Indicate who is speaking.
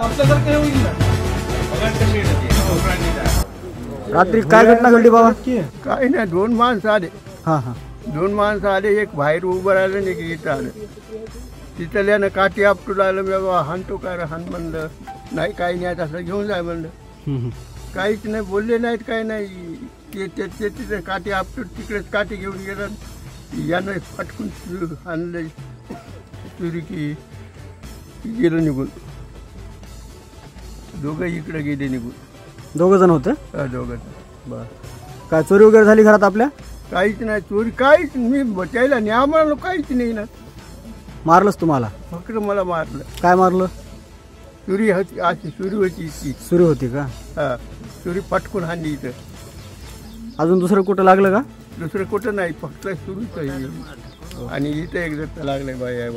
Speaker 1: आपल्यासारखं होईल ना.
Speaker 2: रात्री काय घटना घडली बाबा?
Speaker 3: काही नाही, दोन माणसं आले.
Speaker 2: हा हा.
Speaker 3: दोन माणसं आले, एक बाहेर उभं राहिलं नाही की इथं आलं. तिथल्यानं काठी आपटू लागलं. मी बाबा हाणतो काय रे, हाण म्हणलं. नाही काही नाही, तसं घेऊन जाय म्हणलं. काहीच नाही बोलले नाहीत, काही नाही. ते तिथे काठी आपटून तिकडेच काठी घेऊन गेलं. यानं फटकून आणलं चुरी की गेलं निघून. दोघं इकडे गेले निघून.
Speaker 2: दोघ जण होते?
Speaker 3: दोघं. बरं.
Speaker 2: काय चोरी वगैरे झाली घरात आपल्या?
Speaker 3: काहीच नाही चोरी, काहीच. मी बचायला न्या म्हणालो, काहीच नाही ना.
Speaker 2: मारलंच तुम्हाला?
Speaker 3: फक्त मला मारलं.
Speaker 2: काय मारलं?
Speaker 3: चुरी होती, अशी चुरी होती इतकी.
Speaker 2: चोरी होती का?
Speaker 3: हा, चुरी पटकून हाणली इथं.
Speaker 2: अजून दुसरं कुठं लागलं का?
Speaker 3: दुसरं कुठं नाही, फक्त सुरूच आहे. आणि इथं एक जण लागलंय बाई आहे.